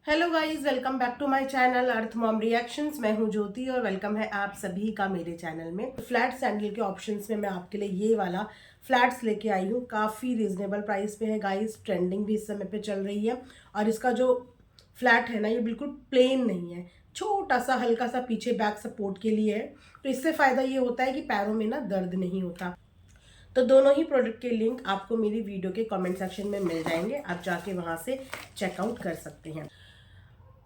Hello guys, welcome back to my channel Earth Mom Reactions. मैं हूं ज्योति और welcome है आप सभी का मेरे चैनल में। फ्लैट सैंडल के ऑप्शंस में मैं आपके लिए ये वाला फ्लैट्स लेके आई हूँ। काफ़ी रिजनेबल प्राइस पे है गाइस। ट्रेंडिंग भी इस समय पे चल रही है और इसका जो फ्लैट है ना, ये बिल्कुल प्लेन नहीं है, छोटा सा हल्का सा पीछे बैक सपोर्ट के लिए है। तो इससे फ़ायदा ये होता है कि पैरों में ना दर्द नहीं होता। तो दोनों ही प्रोडक्ट के लिंक आपको मेरी वीडियो के कमेंट सेक्शन में मिल जाएंगे, आप जाके वहाँ से चेकआउट कर सकते हैं।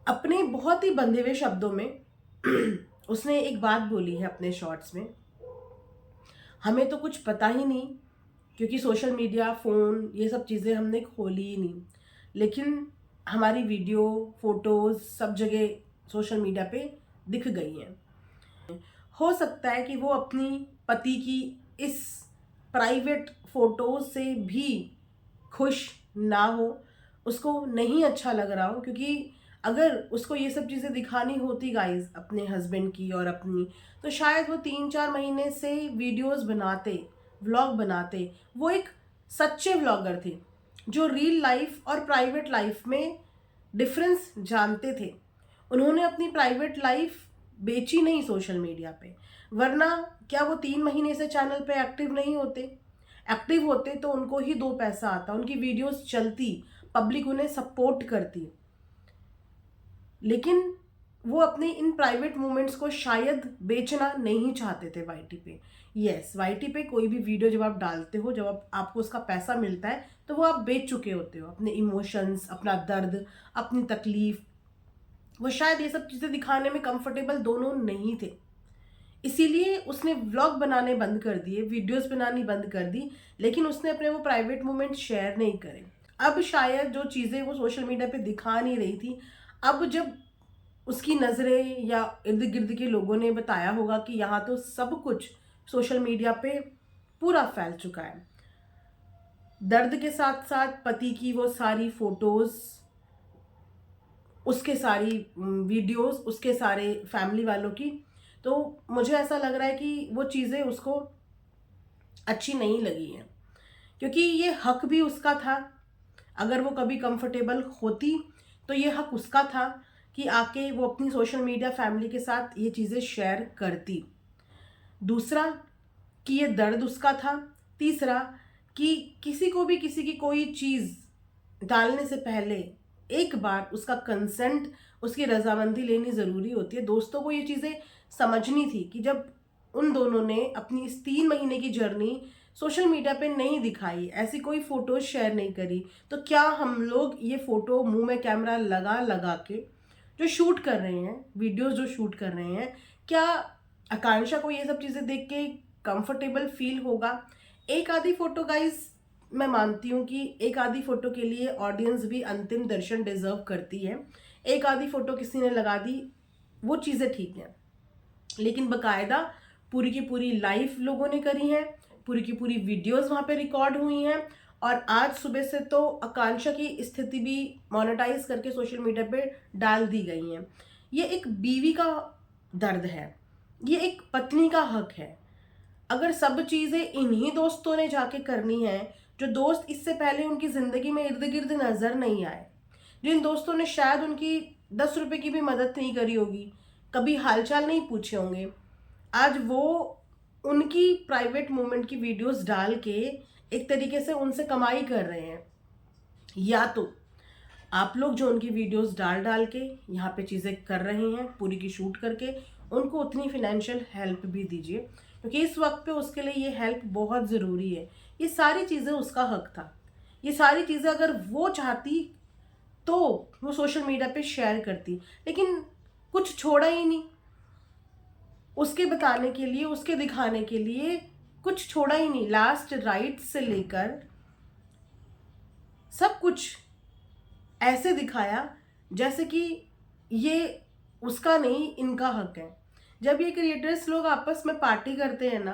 अपने बहुत ही बंधे हुए शब्दों में उसने एक बात बोली है अपने शॉर्ट्स में। हमें तो कुछ पता ही नहीं, क्योंकि सोशल मीडिया, फ़ोन, ये सब चीज़ें हमने खोली ही नहीं, लेकिन हमारी वीडियो, फोटोज़ सब जगह सोशल मीडिया पे दिख गई हैं। हो सकता है कि वो अपनी पति की इस प्राइवेट फोटोज से भी खुश ना हो, उसको नहीं अच्छा लग रहा हो, क्योंकि अगर उसको ये सब चीज़ें दिखानी होती गाइस अपने हस्बैंड की और अपनी, तो शायद वो 3-4 महीने से वीडियोस बनाते, व्लॉग बनाते। वो एक सच्चे व्लॉगर थे जो रियल लाइफ और प्राइवेट लाइफ में डिफरेंस जानते थे। उन्होंने अपनी प्राइवेट लाइफ बेची नहीं सोशल मीडिया पे, वरना क्या वो 3 महीने से चैनल पे एक्टिव नहीं होते? एक्टिव होते तो उनको ही दो पैसा आता, उनकी वीडियोस चलती, पब्लिक उन्हें सपोर्ट करती। लेकिन वो अपने इन प्राइवेट मोमेंट्स को शायद बेचना नहीं चाहते थे वाईटी पे। यस, वाईटी पे कोई भी वीडियो जब आप डालते हो, जब आपको उसका पैसा मिलता है, तो वो आप बेच चुके होते हो अपने इमोशंस, अपना दर्द, अपनी तकलीफ। वो शायद ये सब चीज़ें दिखाने में कंफर्टेबल दोनों नहीं थे, इसीलिए उसने व्लॉग बनाने बंद कर दिए, वीडियोस बनानी बंद कर दी, लेकिन उसने अपने वो प्राइवेट मोमेंट शेयर नहीं करे। अब शायद जो चीज़ें वो सोशल मीडिया पे दिखा नहीं रही थी, अब जब उसकी नज़रें या इर्द गिर्द के लोगों ने बताया होगा कि यहाँ तो सब कुछ सोशल मीडिया पे पूरा फैल चुका है, दर्द के साथ साथ पति की वो सारी फोटोज़, उसके सारी वीडियोस, उसके सारे फैमिली वालों की, तो मुझे ऐसा लग रहा है कि वो चीज़ें उसको अच्छी नहीं लगी हैं, क्योंकि ये हक भी उसका था। अगर वो कभी कंफर्टेबल होती तो ये हक उसका था कि आके वो अपनी सोशल मीडिया फैमिली के साथ ये चीज़ें शेयर करती। दूसरा कि ये दर्द उसका था। तीसरा कि किसी को भी किसी की कोई चीज़ डालने से पहले एक बार उसका कंसेंट, उसकी रजामंदी लेनी ज़रूरी होती है। दोस्तों को ये चीज़ें समझनी थी कि जब उन दोनों ने अपनी इस 3 महीने की जर्नी सोशल मीडिया पे नहीं दिखाई, ऐसी कोई फ़ोटोज़ शेयर नहीं करी, तो क्या हम लोग ये फ़ोटो मुंह में कैमरा लगा लगा के जो शूट कर रहे हैं, वीडियोज़ जो शूट कर रहे हैं, क्या आकांक्षा को ये सब चीज़ें देख के कंफर्टेबल फील होगा? एक आधी फ़ोटो गाइस, मैं मानती हूँ कि एक आधी फ़ोटो के लिए ऑडियंस भी अंतिम दर्शन डिज़र्व करती है। एक आधी फ़ोटो किसी ने लगा दी, वो चीज़ें ठीक हैं, लेकिन बकायदा पूरी की पूरी लाइव लोगों ने करी हैं, पूरी की पूरी वीडियोस वहाँ पे रिकॉर्ड हुई हैं। और आज सुबह से तो आकांक्षा की स्थिति भी मोनेटाइज करके सोशल मीडिया पे डाल दी गई हैं। ये एक बीवी का दर्द है, ये एक पत्नी का हक है। अगर सब चीज़ें इन्हीं दोस्तों ने जाके करनी है, जो दोस्त इससे पहले उनकी ज़िंदगी में इर्द गिर्द नज़र नहीं आए, जिन दोस्तों ने शायद उनकी 10 रुपए की भी मदद नहीं करी होगी, कभी हालचाल नहीं पूछे होंगे, आज वो उनकी प्राइवेट मोमेंट की वीडियोस डाल के एक तरीके से उनसे कमाई कर रहे हैं। या तो आप लोग जो उनकी वीडियोस डाल डाल के यहाँ पे चीज़ें कर रहे हैं, पूरी की शूट करके, उनको उतनी फिनेंशियल हेल्प भी दीजिए, क्योंकि इस वक्त पे उसके लिए ये हेल्प बहुत ज़रूरी है। ये सारी चीज़ें उसका हक था। ये सारी चीज़ें अगर वो चाहती तो वो सोशल मीडिया पे शेयर करती, लेकिन कुछ छोड़ा ही नहीं। उसके बताने के लिए, उसके दिखाने के लिए कुछ छोड़ा ही नहीं। लास्ट राइट से लेकर सब कुछ ऐसे दिखाया जैसे कि ये उसका नहीं, इनका हक है। जब ये क्रिएटर्स लोग आपस में पार्टी करते हैं ना,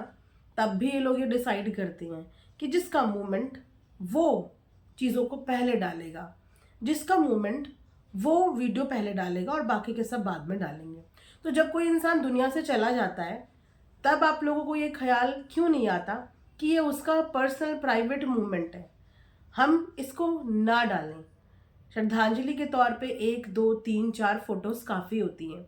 तब भी ये लोग ये डिसाइड करते हैं कि जिसका मूवमेंट वो चीज़ों को पहले डालेगा, जिसका मूवमेंट वो वीडियो पहले डालेगा और बाकी के सब बाद में डालेंगे। तो जब कोई इंसान दुनिया से चला जाता है, तब आप लोगों को ये ख्याल क्यों नहीं आता कि ये उसका पर्सनल प्राइवेट मूवमेंट है, हम इसको ना डालें। श्रद्धांजलि के तौर पे 1 2 3 4 फोटोज काफ़ी होती हैं।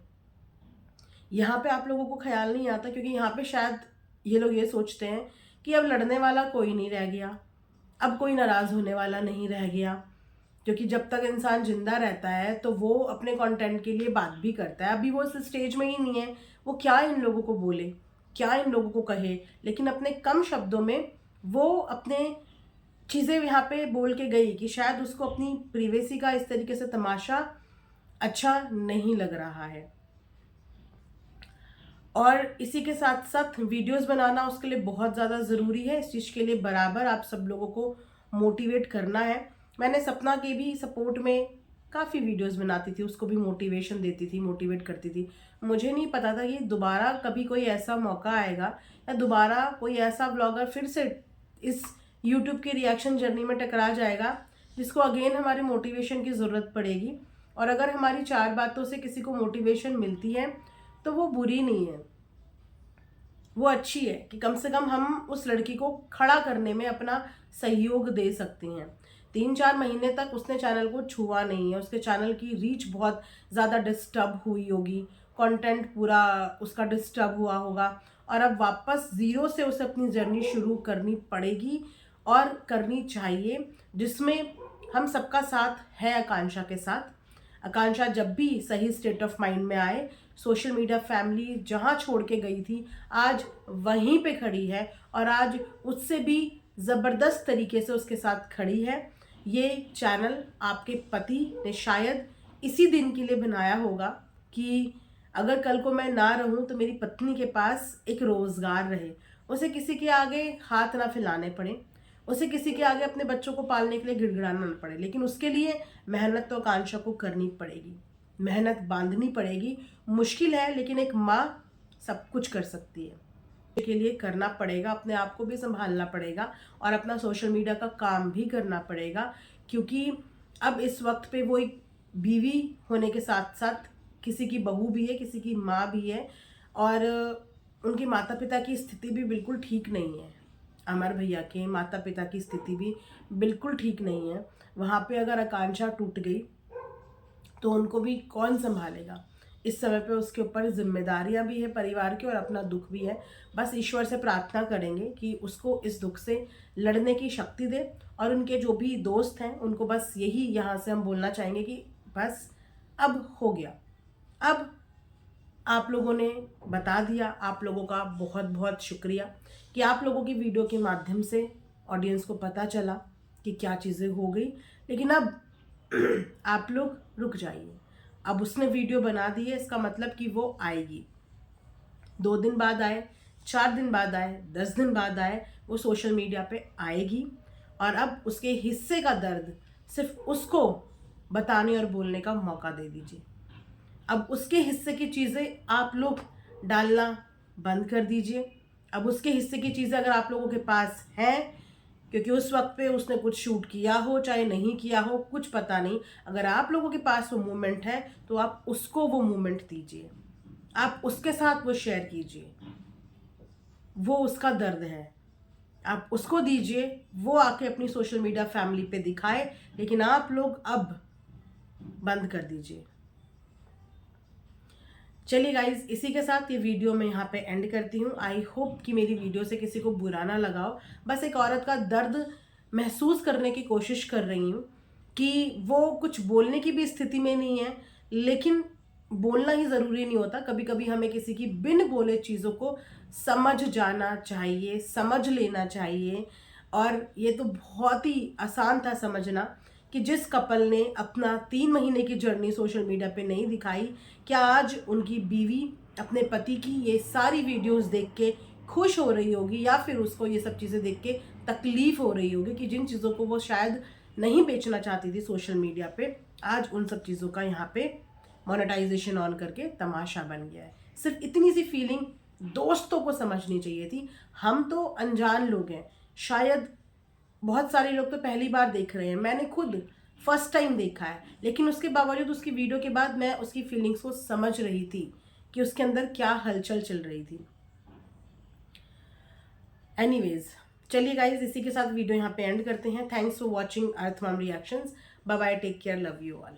यहाँ पे आप लोगों को ख्याल नहीं आता, क्योंकि यहाँ पे शायद ये लोग ये सोचते हैं कि अब लड़ने वाला कोई नहीं रह गया, अब कोई नाराज़ होने वाला नहीं रह गया, क्योंकि जब तक इंसान जिंदा रहता है तो वो अपने कंटेंट के लिए बात भी करता है। अभी वो इस स्टेज में ही नहीं है, वो क्या इन लोगों को बोले, क्या इन लोगों को कहे, लेकिन अपने कम शब्दों में वो अपने चीज़ें यहाँ पे बोल के गई कि शायद उसको अपनी प्रिवेसी का इस तरीके से तमाशा अच्छा नहीं लग रहा है। और इसी के साथ साथ वीडियोस बनाना उसके लिए बहुत ज़्यादा ज़रूरी है। इस चीज़ के लिए बराबर आप सब लोगों को मोटिवेट करना है। मैंने सपना के भी सपोर्ट में काफ़ी वीडियोस बनाती थी, उसको भी मोटिवेशन देती थी, मोटिवेट करती थी। मुझे नहीं पता था कि दोबारा कभी कोई ऐसा मौका आएगा या दोबारा कोई ऐसा व्लॉगर फिर से इस यूट्यूब की रिएक्शन जर्नी में टकरा जाएगा जिसको अगेन हमारे मोटिवेशन की ज़रूरत पड़ेगी। और अगर हमारी 4 बातों से किसी को मोटिवेशन मिलती है तो वो बुरी नहीं है, वो अच्छी है कि कम से कम हम उस लड़की को खड़ा करने में अपना सहयोग दे सकते हैं। 3-4 महीने तक उसने चैनल को छुआ नहीं है, उसके चैनल की रीच बहुत ज़्यादा डिस्टर्ब हुई होगी, कंटेंट पूरा उसका डिस्टर्ब हुआ होगा, और अब वापस ज़ीरो से उसे अपनी जर्नी शुरू करनी पड़ेगी और करनी चाहिए, जिसमें हम सबका साथ है आकांक्षा के साथ। आकांक्षा जब भी सही स्टेट ऑफ माइंड में आए, सोशल मीडिया फैमिली जहां छोड़ के गई थी आज वहीं पे खड़ी है, और आज उससे भी ज़बरदस्त तरीके से उसके साथ खड़ी है। ये चैनल आपके पति ने शायद इसी दिन के लिए बनाया होगा कि अगर कल को मैं ना रहूं तो मेरी पत्नी के पास एक रोज़गार रहे, उसे किसी के आगे हाथ ना फैलाने पड़े, उसे किसी के आगे अपने बच्चों को पालने के लिए गिड़गिड़ाना न पड़े। लेकिन उसके लिए मेहनत तो आकांक्षा को करनी पड़ेगी, मेहनत बांधनी पड़ेगी। मुश्किल है, लेकिन एक माँ सब कुछ कर सकती है। के लिए करना पड़ेगा, अपने आप को भी संभालना पड़ेगा और अपना सोशल मीडिया का काम भी करना पड़ेगा, क्योंकि अब इस वक्त पे वो एक बीवी होने के साथ साथ किसी की बहू भी है, किसी की माँ भी है, और उनके माता पिता की स्थिति भी बिल्कुल ठीक नहीं है। अमर भैया के माता पिता की स्थिति भी बिल्कुल ठीक नहीं है। वहाँ पे अगर आकांक्षा टूट गई तो उनको भी कौन संभालेगा। इस समय पे उसके ऊपर जिम्मेदारियां भी है परिवार की, और अपना दुख भी है। बस ईश्वर से प्रार्थना करेंगे कि उसको इस दुख से लड़ने की शक्ति दे, और उनके जो भी दोस्त हैं उनको बस यही यहाँ से हम बोलना चाहेंगे कि बस अब हो गया। अब आप लोगों ने बता दिया, आप लोगों का बहुत बहुत शुक्रिया कि आप लोगों की वीडियो के माध्यम से ऑडियंस को पता चला कि क्या चीज़ें हो गई। लेकिन अब आप लोग रुक जाइए, अब उसने वीडियो बना दी है, इसका मतलब कि वो आएगी। 2 दिन बाद आए, 4 दिन बाद आए, 10 दिन बाद आए, वो सोशल मीडिया पे आएगी। और अब उसके हिस्से का दर्द सिर्फ उसको बताने और बोलने का मौका दे दीजिए। अब उसके हिस्से की चीज़ें आप लोग डालना बंद कर दीजिए। अब उसके हिस्से की चीज़ें अगर आप लोगों के पास हैं, क्योंकि उस वक्त पे उसने कुछ शूट किया हो चाहे नहीं किया हो कुछ पता नहीं, अगर आप लोगों के पास वो मोमेंट है तो आप उसको वो मोमेंट दीजिए, आप उसके साथ वो शेयर कीजिए। वो उसका दर्द है, आप उसको दीजिए, वो आके अपनी सोशल मीडिया फैमिली पे दिखाए। लेकिन आप लोग अब बंद कर दीजिए। चलिए गाइज, इसी के साथ ये वीडियो मैं यहाँ पे एंड करती हूँ। आई होप कि मेरी वीडियो से किसी को बुरा ना लगाओ। बस एक औरत का दर्द महसूस करने की कोशिश कर रही हूँ कि वो कुछ बोलने की भी स्थिति में नहीं है, लेकिन बोलना ही ज़रूरी नहीं होता। कभी कभी हमें किसी की बिन बोले चीज़ों को समझ जाना चाहिए, समझ लेना चाहिए। और ये तो बहुत ही आसान था समझना कि जिस कपल ने अपना 3 महीने की जर्नी सोशल मीडिया पे नहीं दिखाई, क्या आज उनकी बीवी अपने पति की ये सारी वीडियोस देख के खुश हो रही होगी, या फिर उसको ये सब चीज़ें देख के तकलीफ हो रही होगी कि जिन चीज़ों को वो शायद नहीं बेचना चाहती थी सोशल मीडिया पे, आज उन सब चीज़ों का यहाँ पे मोनेटाइजेशन ऑन करके तमाशा बन गया है। सिर्फ इतनी सी फीलिंग दोस्तों को समझनी चाहिए थी। हम तो अनजान लोग हैं, शायद बहुत सारे लोग तो पहली बार देख रहे हैं, मैंने खुद फर्स्ट टाइम देखा है, लेकिन उसके बावजूद उसकी वीडियो के बाद मैं उसकी फीलिंग्स को समझ रही थी कि उसके अंदर क्या हलचल चल रही थी। एनीवेज, चलिए गाइज, इसी के साथ वीडियो यहाँ पे एंड करते हैं। Thanks for watching Earth Mom Reactions. Bye bye, take care, love you all.